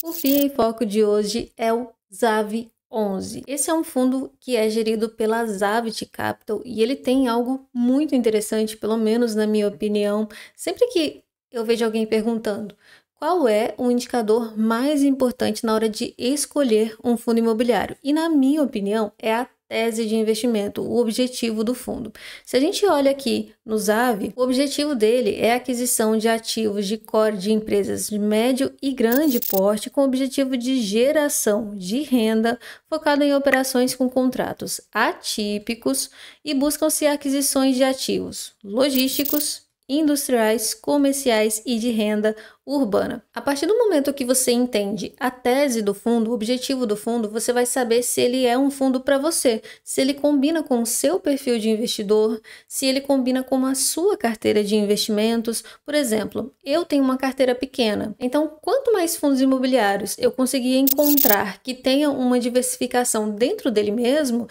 O FII em Foco de hoje é o ZAV11. Esse é um fundo que é gerido pela Zavit Capital e ele tem algo muito interessante, pelo menos na minha opinião. Sempre que eu vejo alguém perguntando qual é o indicador mais importante na hora de escolher um fundo imobiliário, e na minha opinião é a tese de investimento, o objetivo do fundo. Se a gente olha aqui no ZAV, o objetivo dele é a aquisição de ativos de core de empresas de médio e grande porte com o objetivo de geração de renda focado em operações com contratos atípicos e buscam-se aquisições de ativos logísticos, industriais, comerciais e de renda urbana. A partir do momento que você entende a tese do fundo, o objetivo do fundo, você vai saber se ele é um fundo para você, se ele combina com o seu perfil de investidor, se ele combina com a sua carteira de investimentos. Por exemplo, eu tenho uma carteira pequena, então quanto mais fundos imobiliários eu conseguir encontrar que tenham uma diversificação dentro dele mesmo,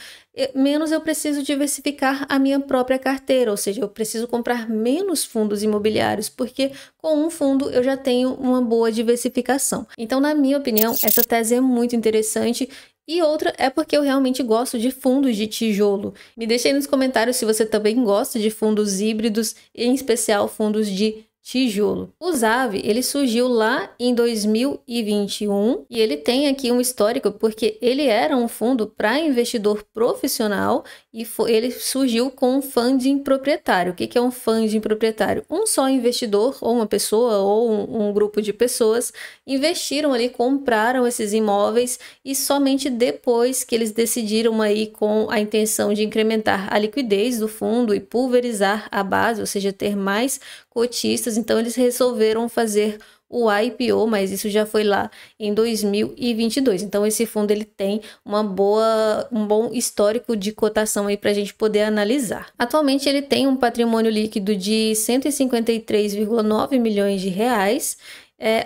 menos eu preciso diversificar a minha própria carteira, ou seja, eu preciso comprar menos fundos imobiliários, porque com um fundo eu já tenho uma boa diversificação. Então, na minha opinião, essa tese é muito interessante. E outra é porque eu realmente gosto de fundos de tijolo. Me deixe aí nos comentários se você também gosta de fundos híbridos, em especial fundos de tijolo. O ZAV, ele surgiu lá em 2021 e ele tem aqui um histórico porque ele era um fundo para investidor profissional e ele surgiu com um funding proprietário. O que é um funding proprietário? Um só investidor, ou uma pessoa, ou um grupo de pessoas investiram ali, compraram esses imóveis e somente depois que eles decidiram aí com a intenção de incrementar a liquidez do fundo e pulverizar a base, ou seja, ter mais cotistas, então eles resolveram fazer o IPO, mas isso já foi lá em 2022. Então esse fundo ele tem um bom histórico de cotação aí para a gente poder analisar. Atualmente ele tem um patrimônio líquido de 153,9 milhões de reais.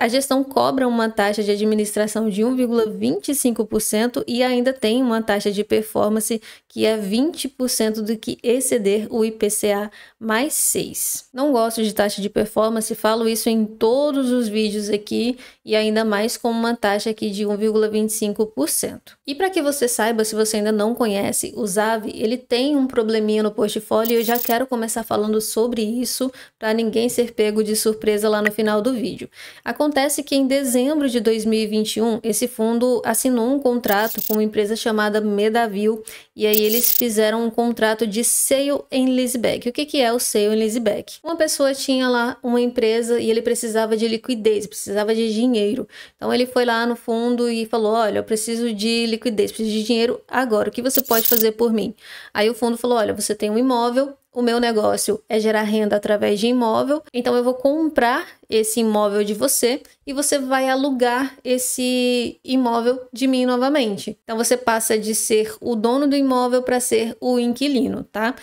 A gestão cobra uma taxa de administração de 1,25% e ainda tem uma taxa de performance que é 20% do que exceder o IPCA mais 6. Não gosto de taxa de performance, falo isso em todos os vídeos aqui e ainda mais com uma taxa aqui de 1,25%. E para que você saiba, se você ainda não conhece, o ZAV, ele tem um probleminha no portfólio e eu já quero começar falando sobre isso para ninguém ser pego de surpresa lá no final do vídeo. Acontece que em dezembro de 2021, esse fundo assinou um contrato com uma empresa chamada Medavil e aí eles fizeram um contrato de sale and leaseback. O que é o sale and leaseback? Uma pessoa tinha lá uma empresa e ele precisava de liquidez, precisava de dinheiro. Então ele foi lá no fundo e falou, olha, eu preciso de liquidez, preciso de dinheiro agora, o que você pode fazer por mim? Aí o fundo falou, olha, você tem um imóvel, o meu negócio é gerar renda através de imóvel, então eu vou comprar esse imóvel de você e você vai alugar esse imóvel de mim novamente. Então você passa de ser o dono do imóvel para ser o inquilino, tá?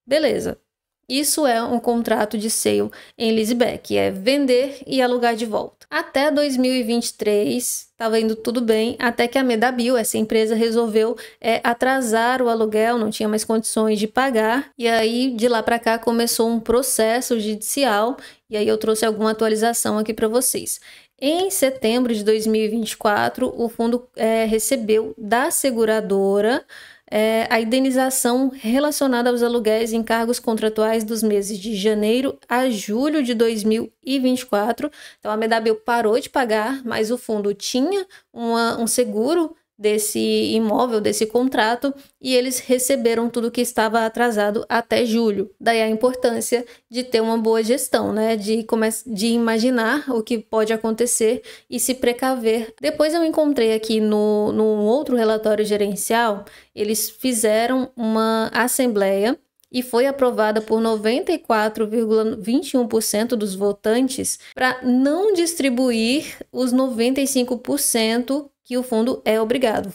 Beleza. Isso é um contrato de sale and leaseback, é vender e alugar de volta. Até 2023 estava indo tudo bem, até que a Medavil, essa empresa, resolveu atrasar o aluguel, não tinha mais condições de pagar, e aí de lá para cá começou um processo judicial, e aí eu trouxe alguma atualização aqui para vocês. Em setembro de 2024, o fundo recebeu da seguradora a indenização relacionada aos aluguéis e encargos contratuais dos meses de janeiro a julho de 2024. Então, a Medavil parou de pagar, mas o fundo tinha um seguro desse imóvel, desse contrato, e eles receberam tudo que estava atrasado até julho. Daí a importância de ter uma boa gestão, né? De imaginar o que pode acontecer e se precaver. Depois eu encontrei aqui no outro relatório gerencial, eles fizeram uma assembleia e foi aprovada por 94,21% dos votantes para não distribuir os 95% que o fundo é obrigado.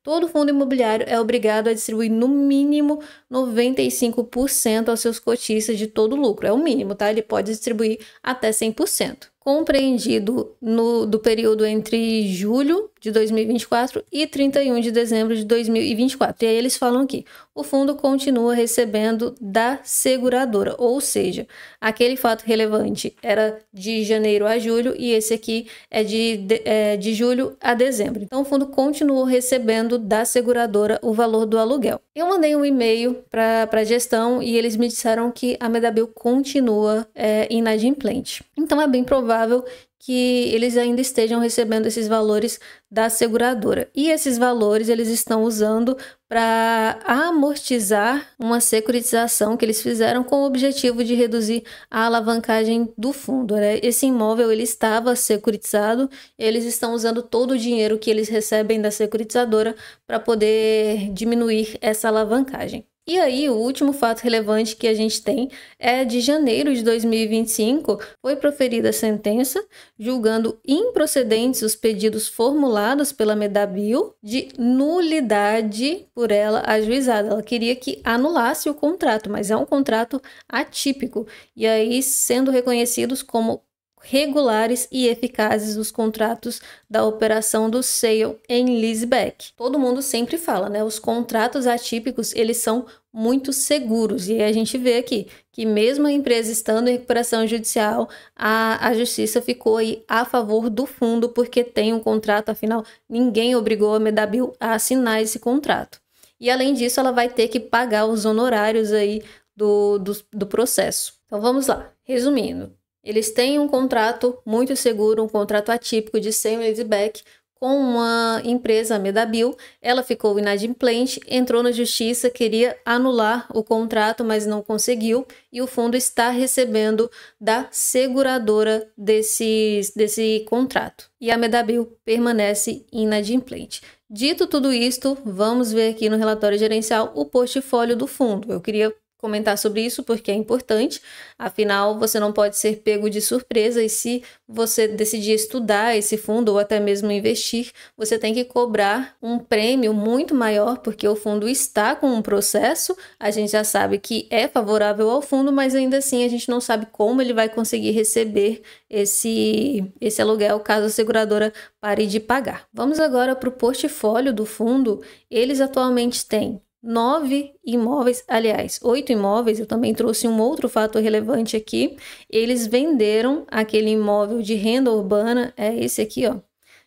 Todo fundo imobiliário é obrigado a distribuir no mínimo 95% aos seus cotistas de todo o lucro. É o mínimo, tá? Ele pode distribuir até 100%. Compreendido do período entre julho de 2024 e 31 de dezembro de 2024. E aí eles falam aqui, o fundo continua recebendo da seguradora, ou seja, aquele fato relevante era de janeiro a julho e esse aqui é de julho a dezembro. Então o fundo continuou recebendo da seguradora o valor do aluguel. Eu mandei um e-mail para a gestão e eles me disseram que a Medabio continua inadimplente. Então é bem provável que eles ainda estejam recebendo esses valores da seguradora. E esses valores eles estão usando para amortizar uma securitização que eles fizeram com o objetivo de reduzir a alavancagem do fundo, né? Esse imóvel ele estava securitizado, eles estão usando todo o dinheiro que eles recebem da securitizadora para poder diminuir essa alavancagem. E aí, o último fato relevante que a gente tem é de janeiro de 2025, foi proferida a sentença julgando improcedentes os pedidos formulados pela Medabio de nulidade por ela ajuizada. Ela queria que anulasse o contrato, mas é um contrato atípico. E aí, sendo reconhecidos como regulares e eficazes os contratos da operação do sale and leaseback. Todo mundo sempre fala, né? Os contratos atípicos, eles são muito seguros. E a gente vê aqui que mesmo a empresa estando em recuperação judicial, a justiça ficou aí a favor do fundo porque tem um contrato, afinal, ninguém obrigou a Medabio a assinar esse contrato. E além disso, ela vai ter que pagar os honorários aí do processo. Então vamos lá, resumindo. Eles têm um contrato muito seguro, um contrato atípico de sale and leaseback com uma empresa, a Medabio. Ela ficou inadimplente, entrou na justiça, queria anular o contrato, mas não conseguiu. E o fundo está recebendo da seguradora desse contrato. E a Medabio permanece inadimplente. Dito tudo isto, vamos ver aqui no relatório gerencial o portfólio do fundo. Eu queria comentar sobre isso porque é importante, afinal você não pode ser pego de surpresa e se você decidir estudar esse fundo ou até mesmo investir, você tem que cobrar um prêmio muito maior porque o fundo está com um processo, a gente já sabe que é favorável ao fundo, mas ainda assim a gente não sabe como ele vai conseguir receber esse aluguel caso a seguradora pare de pagar. Vamos agora para o portfólio do fundo. Eles atualmente têm 9 imóveis, aliás, 8 imóveis. Eu também trouxe um outro fato relevante aqui. Eles venderam aquele imóvel de renda urbana, é esse aqui, ó.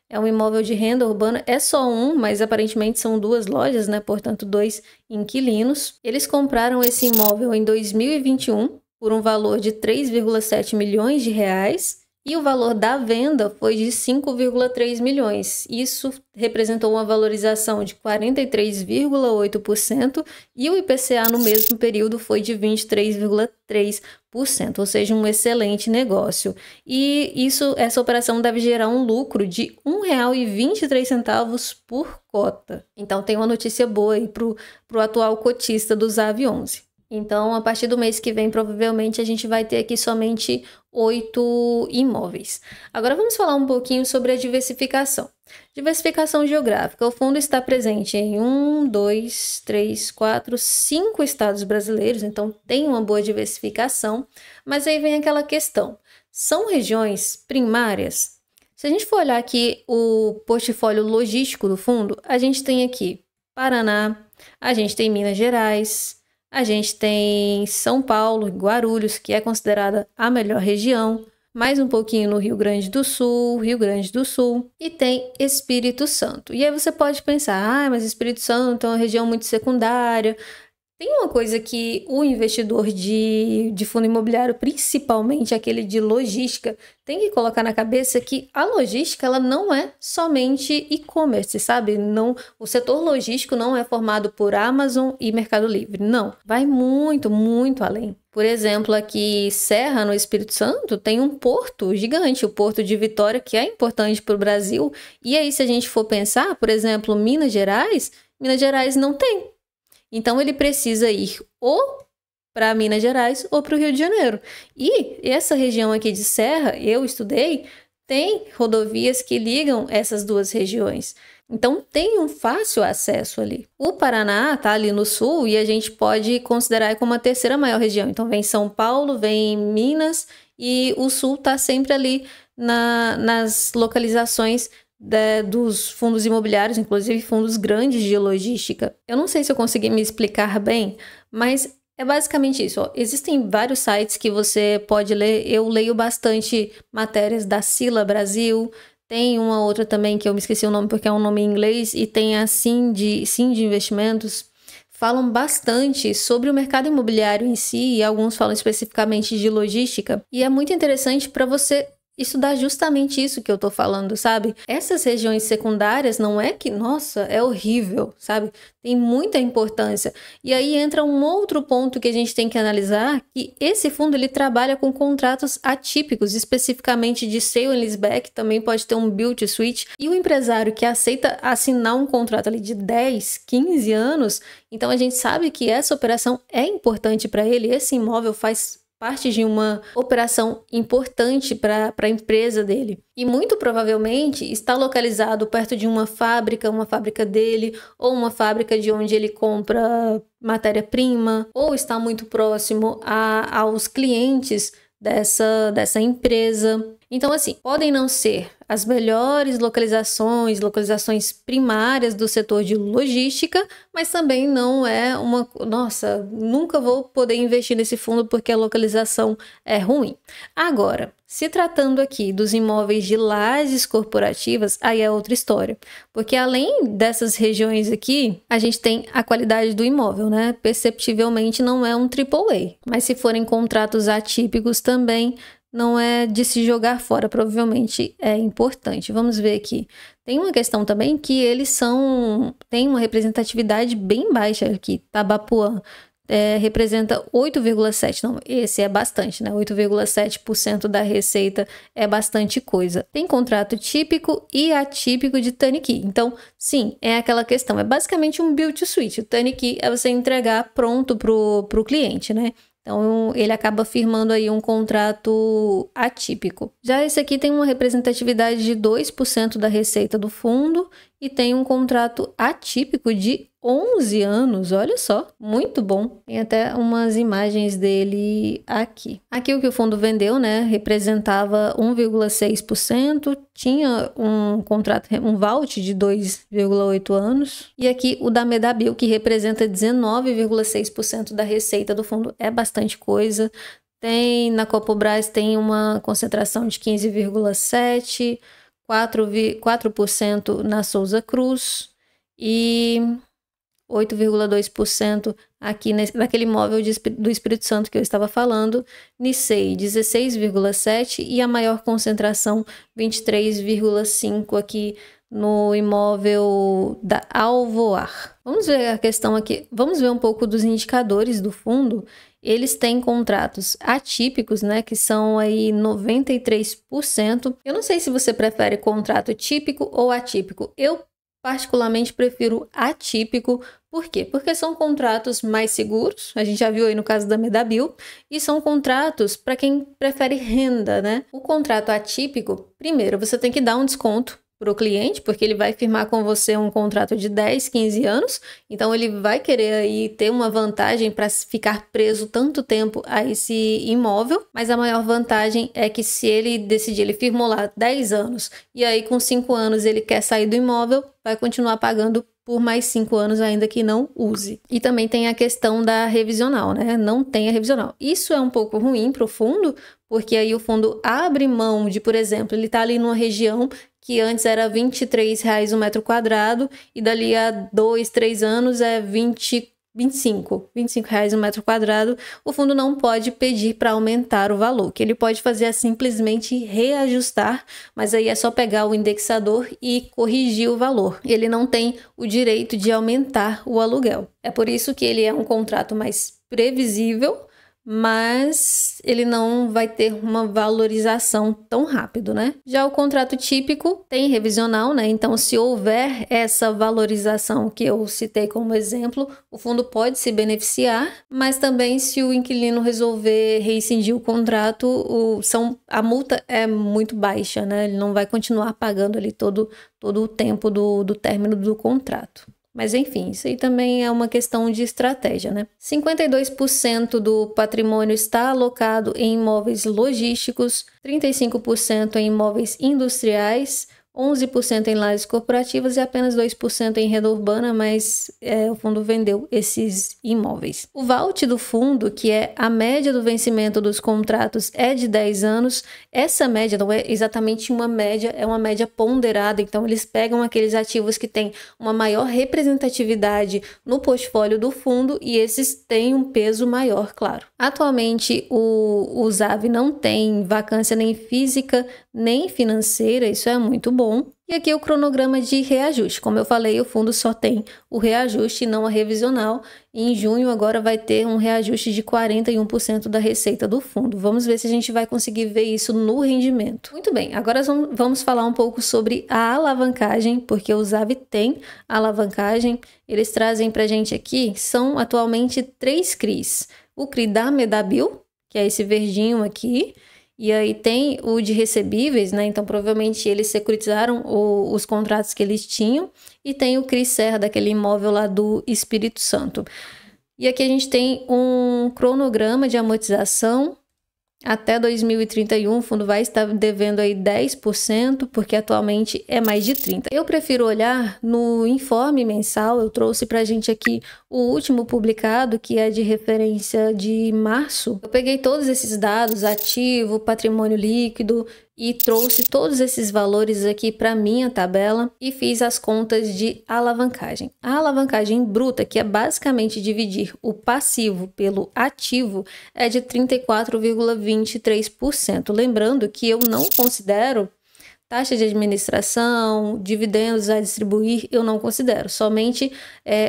É um imóvel de renda urbana, é só um, mas aparentemente são 2 lojas, né? Portanto, 2 inquilinos. Eles compraram esse imóvel em 2021 por um valor de 3,7 milhões de reais. E o valor da venda foi de 5,3 milhões. Isso representou uma valorização de 43,8% e o IPCA no mesmo período foi de 23,3%, ou seja, um excelente negócio. E essa operação deve gerar um lucro de R$ 1,23 por cota. Então tem uma notícia boa aí para o atual cotista do ZAV11. Então, a partir do mês que vem, provavelmente, a gente vai ter aqui somente 8 imóveis. Agora, vamos falar um pouquinho sobre a diversificação. Diversificação geográfica. O fundo está presente em 5 estados brasileiros, então tem uma boa diversificação. Mas aí vem aquela questão. São regiões primárias? Se a gente for olhar aqui o portfólio logístico do fundo, a gente tem aqui Paraná, a gente tem Minas Gerais, a gente tem São Paulo, Guarulhos, que é considerada a melhor região, mais um pouquinho no Rio Grande do Sul, e tem Espírito Santo. E aí você pode pensar, mas Espírito Santo é uma região muito secundária. Tem uma coisa que o investidor de fundo imobiliário, principalmente aquele de logística, tem que colocar na cabeça que a logística ela não é somente e-commerce, sabe? Não, o setor logístico não é formado por Amazon e Mercado Livre, não. Vai muito, muito além. Por exemplo, aqui Serra, no Espírito Santo, tem um porto gigante, o Porto de Vitória, que é importante para o Brasil. E aí, se a gente for pensar, por exemplo, Minas Gerais não tem. Então, ele precisa ir ou para Minas Gerais ou para o Rio de Janeiro. E essa região aqui de Serra, eu estudei, tem rodovias que ligam essas duas regiões. Então, tem um fácil acesso ali. O Paraná está ali no sul e a gente pode considerar como a terceira maior região. Então, vem São Paulo, vem Minas e o sul está sempre ali nas localizações dos fundos imobiliários, inclusive fundos grandes de logística. Eu não sei se eu consegui me explicar bem, mas é basicamente isso. Ó. Existem vários sites que você pode ler. Eu leio bastante matérias da Sila Brasil. Tem uma outra também que eu me esqueci o nome porque é um nome em inglês. E tem a Sim de Investimentos. Falam bastante sobre o mercado imobiliário em si. E alguns falam especificamente de logística. E é muito interessante para você estudar justamente isso que eu tô falando, sabe? Essas regiões secundárias não é que, nossa, é horrível, sabe? Tem muita importância. E aí entra um outro ponto que a gente tem que analisar, que esse fundo ele trabalha com contratos atípicos, especificamente de sale and leaseback, também pode ter um build to suit. E o empresário que aceita assinar um contrato ali de 10, 15 anos, então a gente sabe que essa operação é importante para ele, esse imóvel faz parte de uma operação importante para a empresa dele. E muito provavelmente está localizado perto de uma fábrica dele, ou uma fábrica de onde ele compra matéria-prima, ou está muito próximo aos clientes dessa empresa. Então, assim, podem não ser as melhores localizações primárias do setor de logística, mas também não é nossa, nunca vou poder investir nesse fundo porque a localização é ruim. Agora, se tratando aqui dos imóveis de lajes corporativas, aí é outra história. Porque além dessas regiões aqui, a gente tem a qualidade do imóvel, né? Perceptivelmente não é um AAA. Mas se forem contratos atípicos também, não é de se jogar fora, provavelmente é importante. Vamos ver aqui. Tem uma questão também que eles têm uma representatividade bem baixa aqui. Tabapuã representa 8,7%. Não, esse é bastante, né? 8,7% da receita é bastante coisa. Tem contrato típico e atípico de Turnkey. Então, sim, é aquela questão. É basicamente um build to suit. O Turnkey é você entregar pronto pro cliente, né? Então, ele acaba firmando aí um contrato atípico. Já esse aqui tem uma representatividade de 2% da receita do fundo e tem um contrato atípico de 11 anos, olha só, muito bom. Tem até umas imagens dele aqui. Aqui o que o fundo vendeu, né, representava 1,6%, tinha um contrato, um vault de 2,8 anos. E aqui o da Medabil, que representa 19,6% da receita do fundo, é bastante coisa. Tem na Copobras tem uma concentração de 15,7%, 4% na Souza Cruz e 8,2% aqui naquele imóvel do Espírito Santo que eu estava falando, Nicei 16,7% e a maior concentração 23,5% aqui no imóvel da Alvoar. Vamos ver a questão aqui, vamos ver um pouco dos indicadores do fundo. Eles têm contratos atípicos, né, que são aí 93%. Eu não sei se você prefere contrato típico ou atípico. Eu particularmente prefiro atípico. Por quê? Porque são contratos mais seguros, a gente já viu aí no caso da Medabil, e são contratos para quem prefere renda, né? O contrato atípico, primeiro, você tem que dar um desconto para o cliente, porque ele vai firmar com você um contrato de 10, 15 anos, então ele vai querer aí ter uma vantagem para ficar preso tanto tempo a esse imóvel, mas a maior vantagem é que se ele decidir, ele firmou lá 10 anos, e aí com 5 anos ele quer sair do imóvel, vai continuar pagando por mais 5 anos ainda que não use. E também tem a questão da revisional, né? Não tem a revisional. Isso é um pouco ruim para o fundo, porque aí o fundo abre mão de, por exemplo, ele está ali numa região que antes era R$ 23,00 o metro quadrado e dali a 2, 3 anos é 25 reais o metro quadrado, o fundo não pode pedir para aumentar o valor. O que ele pode fazer é simplesmente reajustar, mas aí é só pegar o indexador e corrigir o valor. Ele não tem o direito de aumentar o aluguel. É por isso que ele é um contrato mais previsível, mas ele não vai ter uma valorização tão rápido, né? Já o contrato típico tem revisional, né? Então, se houver essa valorização que eu citei como exemplo, o fundo pode se beneficiar, mas também se o inquilino resolver rescindir o contrato, a multa é muito baixa, né? Ele não vai continuar pagando ali todo o tempo do término do contrato. Mas enfim, isso aí também é uma questão de estratégia, né? 52% do patrimônio está alocado em imóveis logísticos, 35% em imóveis industriais, 11% em lajes corporativas e apenas 2% em renda urbana, mas o fundo vendeu esses imóveis. O VALT do fundo, que é a média do vencimento dos contratos, é de 10 anos. Essa média não é exatamente uma média, é uma média ponderada, então eles pegam aqueles ativos que têm uma maior representatividade no portfólio do fundo e esses têm um peso maior, claro. Atualmente, o ZAV não tem vacância nem física nem financeira, isso é muito bom. E aqui o cronograma de reajuste. Como eu falei, o fundo só tem o reajuste e não a revisional. E em junho agora vai ter um reajuste de 41% da receita do fundo. Vamos ver se a gente vai conseguir ver isso no rendimento. Muito bem, agora vamos falar um pouco sobre a alavancagem, porque o ZAV tem alavancagem. Eles trazem pra gente aqui, são atualmente 3 CRIs. O CRI da Medabil, que é esse verdinho aqui. E aí tem o de recebíveis, né? Então, provavelmente eles securitizaram os contratos que eles tinham. E tem o CRI Serra, daquele imóvel lá do Espírito Santo. E aqui a gente tem um cronograma de amortização. Até 2031, o fundo vai estar devendo aí 10%, porque atualmente é mais de 30%. Eu prefiro olhar no informe mensal, eu trouxe pra gente aqui o último publicado, que é de referência de março. Eu peguei todos esses dados, ativo, patrimônio líquido, e trouxe todos esses valores aqui para minha tabela e fiz as contas de alavancagem. A alavancagem bruta, que é basicamente dividir o passivo pelo ativo, é de 34,23%. Lembrando que eu não considero taxa de administração, dividendos a distribuir, eu não considero. Somente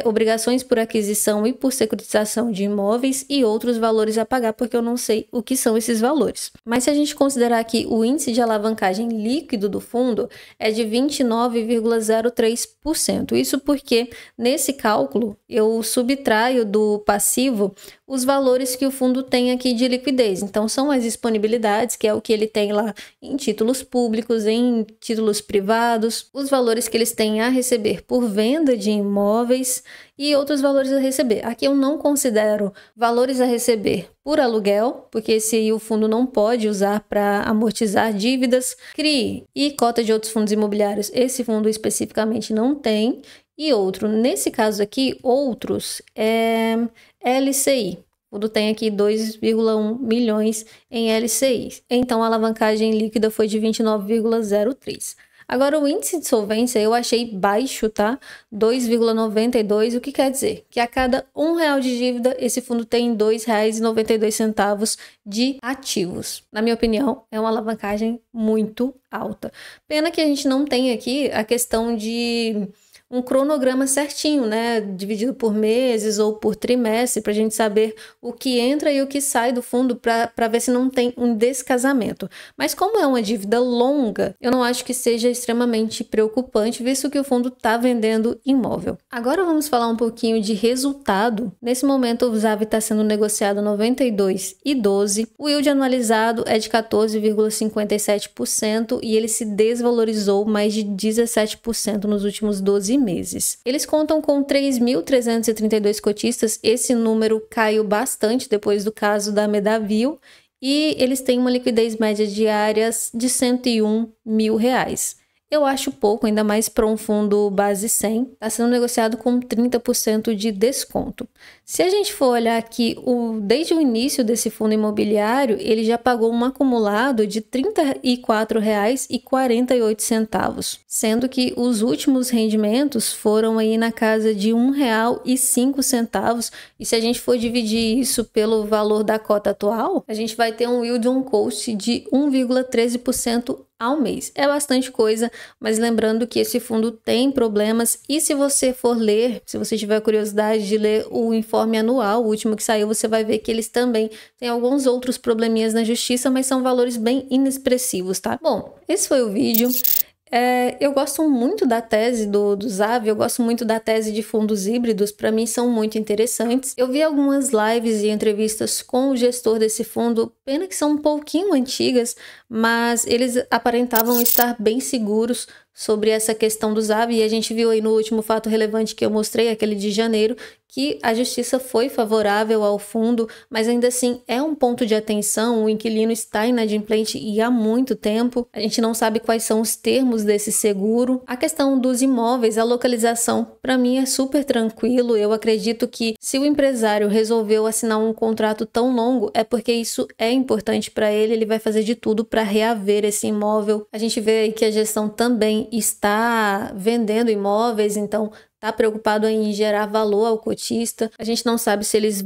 obrigações por aquisição e por securitização de imóveis e outros valores a pagar, porque eu não sei o que são esses valores. Mas se a gente considerar que o índice de alavancagem líquido do fundo é de 29,03%. Isso porque, nesse cálculo, eu subtraio do passivo os valores que o fundo tem aqui de liquidez. Então, são as disponibilidades, que é o que ele tem lá em títulos públicos, em títulos privados, os valores que eles têm a receber por venda de imóveis e outros valores a receber. Aqui eu não considero valores a receber por aluguel, porque esse aí o fundo não pode usar para amortizar dívidas. CRI e cota de outros fundos imobiliários, esse fundo especificamente não tem. E outro, nesse caso aqui, outros, é LCI. O fundo tem aqui 2,1 milhões em LCI. Então, a alavancagem líquida foi de 29,03. Agora, o índice de solvência eu achei baixo, tá? 2,92. O que quer dizer? Que a cada R$1 de dívida, esse fundo tem R$2,92 de ativos. Na minha opinião, é uma alavancagem muito alta. Pena que a gente não tem aqui a questão de um cronograma certinho, né? Dividido por meses ou por trimestre, para a gente saber o que entra e o que sai do fundo para ver se não tem um descasamento. Mas como é uma dívida longa, eu não acho que seja extremamente preocupante, visto que o fundo está vendendo imóvel. Agora vamos falar um pouquinho de resultado. Nesse momento o ZAV está sendo negociado 92,12. O yield anualizado é de 14,57% e ele se desvalorizou mais de 17% nos últimos 12 meses. Eles contam com 3.332 cotistas, esse número caiu bastante depois do caso da Medabil e eles têm uma liquidez média diária de R$101 mil. Eu acho pouco, ainda mais para um fundo base 100, está sendo negociado com 30% de desconto. Se a gente for olhar aqui, desde o início desse fundo imobiliário, ele já pagou um acumulado de R$ 34,48, sendo que os últimos rendimentos foram aí na casa de R$ 1,05, e se a gente for dividir isso pelo valor da cota atual, a gente vai ter um yield on cost de 1,13% ao mês. É bastante coisa, mas lembrando que esse fundo tem problemas e se você for ler, se você tiver curiosidade de ler o informe anual, o último que saiu, você vai ver que eles também têm alguns outros probleminhas na justiça, mas são valores bem inexpressivos, tá? Bom, esse foi o vídeo. Eu gosto muito da tese do ZAV, eu gosto muito da tese de fundos híbridos, para mim são muito interessantes. Eu vi algumas lives e entrevistas com o gestor desse fundo, pena que são um pouquinho antigas, mas eles aparentavam estar bem seguros sobre essa questão do ZAV, e a gente viu aí no último fato relevante que eu mostrei, aquele de janeiro, que a justiça foi favorável ao fundo, mas ainda assim é um ponto de atenção. O inquilino está inadimplente e há muito tempo. A gente não sabe quais são os termos desse seguro. A questão dos imóveis, a localização, para mim é super tranquilo. Eu acredito que se o empresário resolveu assinar um contrato tão longo, é porque isso é importante para ele. Ele vai fazer de tudo para reaver esse imóvel. A gente vê aí que a gestão também está vendendo imóveis, então está preocupado em gerar valor ao cotista. A gente não sabe se eles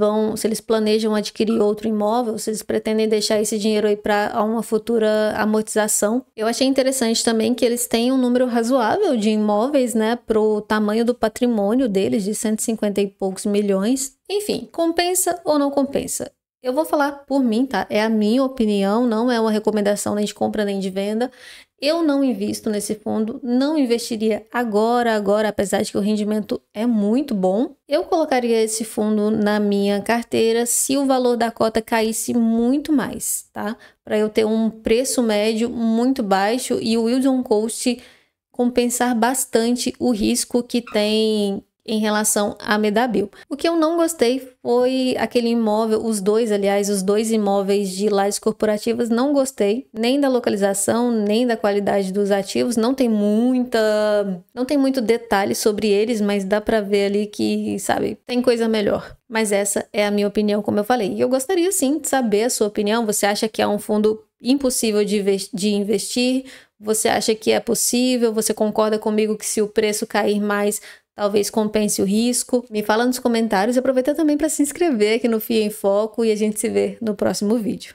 planejam adquirir outro imóvel, se eles pretendem deixar esse dinheiro aí para uma futura amortização. Eu achei interessante também que eles têm um número razoável de imóveis, né, pro tamanho do patrimônio deles, de 150 e poucos milhões. Enfim, compensa ou não compensa? Eu vou falar por mim, tá? É a minha opinião, não é uma recomendação nem de compra nem de venda. Eu não invisto nesse fundo, não investiria agora, apesar de que o rendimento é muito bom. Eu colocaria esse fundo na minha carteira se o valor da cota caísse muito mais, tá? Para eu ter um preço médio muito baixo e o yield on cost compensar bastante o risco que tem em relação à Medabil. O que eu não gostei foi aquele imóvel, os dois imóveis de lajes corporativas, não gostei, nem da localização, nem da qualidade dos ativos, não tem muito detalhe sobre eles, mas dá pra ver ali que, sabe, tem coisa melhor. Mas essa é a minha opinião, como eu falei. E eu gostaria sim de saber a sua opinião. Você acha que é um fundo impossível de investir? Você acha que é possível? Você concorda comigo que se o preço cair mais, talvez compense o risco? Me fala nos comentários e aproveita também para se inscrever aqui no FIA em Foco e a gente se vê no próximo vídeo.